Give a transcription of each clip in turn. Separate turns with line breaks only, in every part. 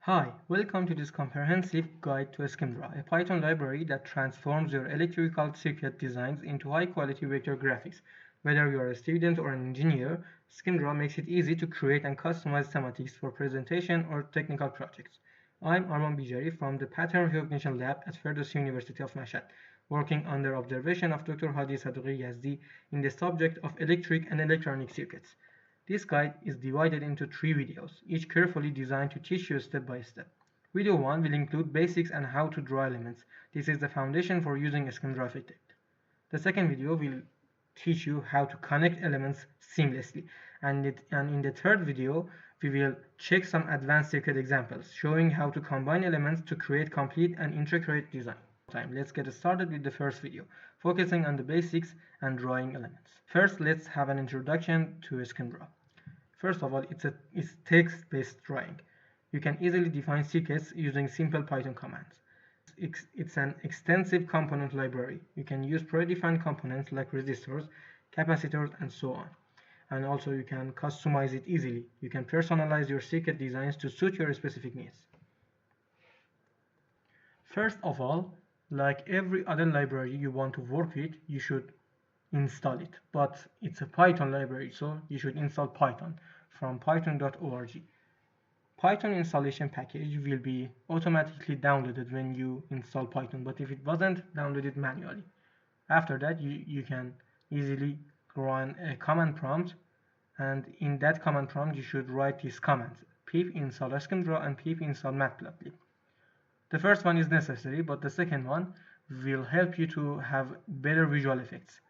Hi, welcome to this comprehensive guide to Schemdraw, a Python library that transforms your electrical circuit designs into high-quality vector graphics. Whether you are a student or an engineer, Schemdraw makes it easy to create and customize schematics for presentation or technical projects. I'm Arman Bijari from the Pattern Recognition Lab at Ferdowsi University of Mashhad, working under observation of Dr. Hadi Sadoghi Yazdi in the subject of electric and electronic circuits. This guide is divided into 3 videos, each carefully designed to teach you step by step. Video 1 will include basics and how to draw elements. This is the foundation for using a SchemeDraw effect. The second video will teach you how to connect elements seamlessly. And in the third video, we will check some advanced circuit examples, showing how to combine elements to create complete and intricate design. Let's get started with the first video, focusing on the basics and drawing elements. First, let's have an introduction to SchemeDraw. First of all, it's text-based drawing. You can easily define circuits using simple Python commands. It's an extensive component library. You can use predefined components like resistors, capacitors, and so on. And also you can customize it easily. You can personalize your circuit designs to suit your specific needs. First of all, like every other library you want to work with, you should install it. But it's a Python library, so you should install Python from python.org. Python installation package will be automatically downloaded when you install Python, but if it wasn't, download it manually. After that, you can easily run a command prompt, and in that command prompt, you should write these commands: pip install schemdraw and pip install matplotlib. The first one is necessary, but the second one will help you to have better visual effects.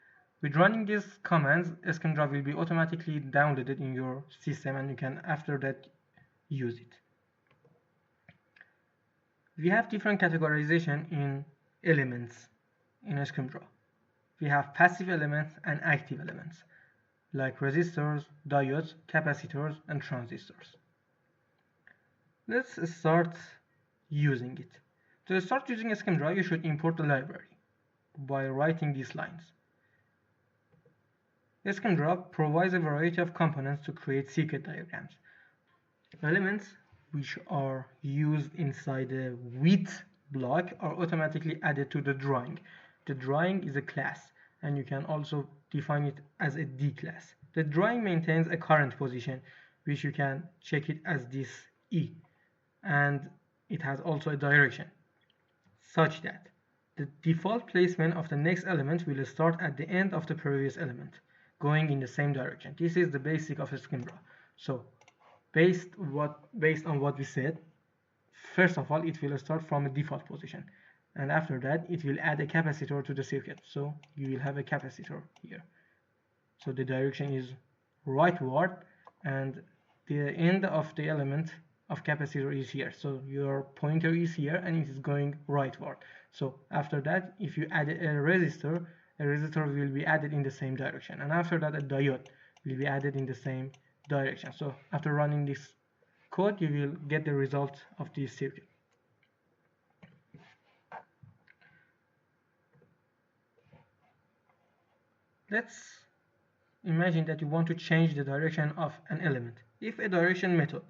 With running these commands, Schemdraw will be automatically downloaded in your system and you can after that use it. We have different categorization in elements in Schemdraw. We have passive elements and active elements like resistors, diodes, capacitors, and transistors. Let's start using it. To start using Schemdraw, you should import the library by writing these lines. Schemdraw provides a variety of components to create circuit diagrams. Elements which are used inside the with block are automatically added to the drawing. The drawing is a class, and you can also define it as a D class. The drawing maintains a current position, which you can check it as this E, and it has also a direction, such that the default placement of the next element will start at the end of the previous element, going in the same direction. This is the basic of a Schemdraw. So based on what we said, first of all it will start from a default position, and after that it will add a capacitor to the circuit. So you will have a capacitor here. So the direction is rightward, and the end of the element of capacitor is here. So your pointer is here and it is going rightward. So after that, if you add a resistor will be added in the same direction, and after that a diode will be added in the same direction. So after running this code, you will get the result of this circuit. Let's imagine that you want to change the direction of an element. If a direction method,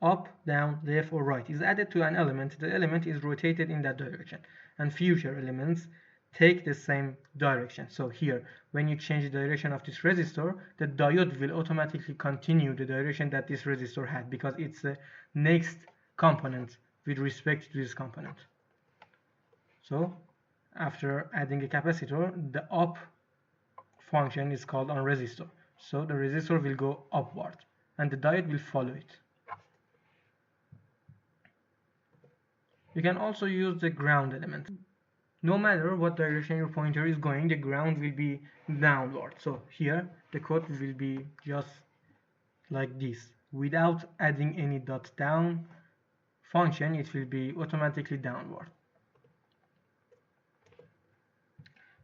up, down, left, or right, is added to an element, the element is rotated in that direction, and future elements take the same direction. So here, when you change the direction of this resistor, the diode will automatically continue the direction that this resistor had, because it's the next component with respect to this component. So after adding a capacitor, the up function is called on resistor. So the resistor will go upward and the diode will follow it. You can also use the ground element. No matter what direction your pointer is going, the ground will be downward. So here the code will be just like this. Without adding any dot down function, it will be automatically downward.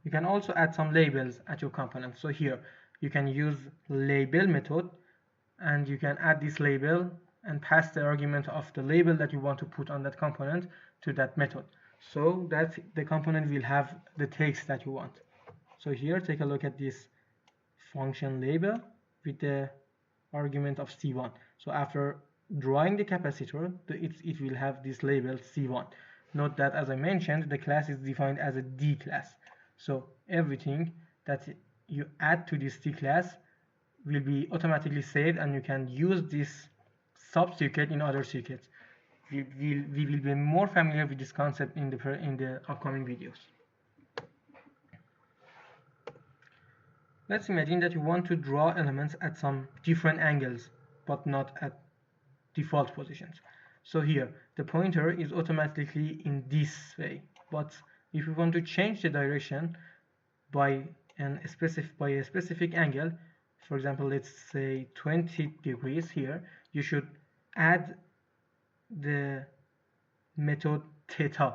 You can also add some labels at your component. So here you can use label method, and you can add this label and pass the argument of the label that you want to put on that component to that method, so that the component will have the text that you want. So here, take a look at this function label with the argument of C1. So after drawing the capacitor, it will have this label C1. Note that, as I mentioned, the class is defined as a D class. So everything that you add to this D class will be automatically saved, and you can use this sub-circuit in other circuits. We will be more familiar with this concept in the upcoming videos. Let's imagine that you want to draw elements at some different angles, but not at default positions. So here, the pointer is automatically in this way, but if you want to change the direction by a specific angle, for example, let's say 20 degrees here, you should add the method theta.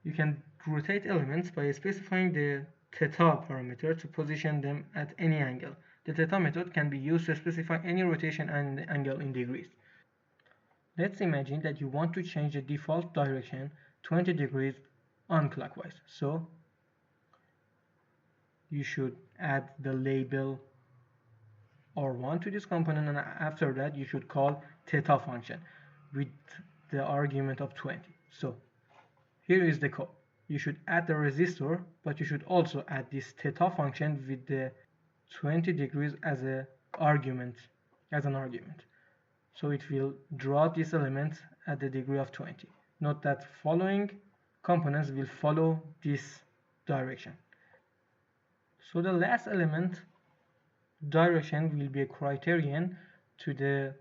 You can rotate elements by specifying the theta parameter to position them at any angle. The theta method can be used to specify any rotation and angle in degrees. Let's imagine that you want to change the default direction 20 degrees unclockwise. So you should add the label R1 to this component, and after that you should call theta function with the argument of 20. So here is the code. You should add the resistor, but you should also add this theta function with the 20 degrees as an argument. So it will draw this element at the degree of 20. Note that following components will follow this direction. So the last element direction will be a criterion to the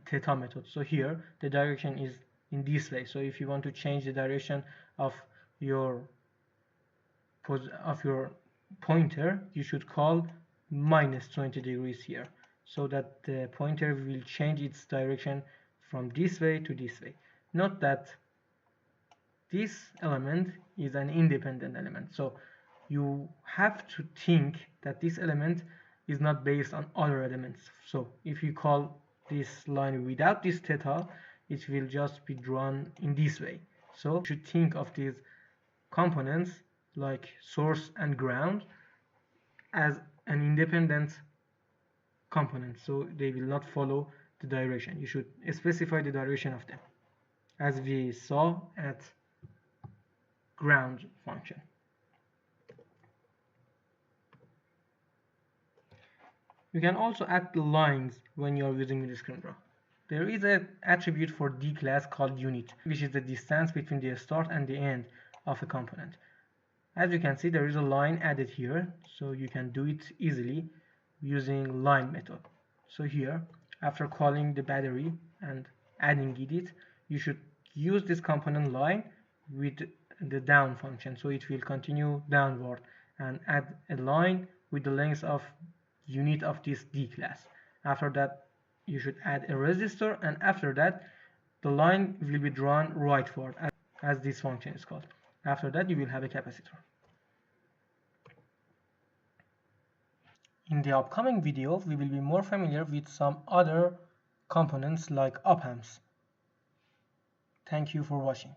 theta method. So here the direction is in this way. So if you want to change the direction of your pointer, you should call minus 20 degrees here, so that the pointer will change its direction from this way to this way. Note that this element is an independent element, so you have to think that this element is not based on other elements. So if you call this line without this theta, it will just be drawn in this way. So you should think of these components like source and ground as an independent component, so they will not follow the direction. You should specify the direction of them, as we saw at ground function. You can also add the lines when you are using the SchemeDraw. There is an attribute for D class called unit, which is the distance between the start and the end of a component. As you can see, there is a line added here, so you can do it easily using line method. So here, after calling the battery and adding it, you should use this component line with the down function, so it will continue downward, and add a line with the length of unit of this D class. After that, you should add a resistor, and after that the line will be drawn rightward, as this function is called. After that you will have a capacitor. In the upcoming video, we will be more familiar with some other components like op amps. Thank you for watching.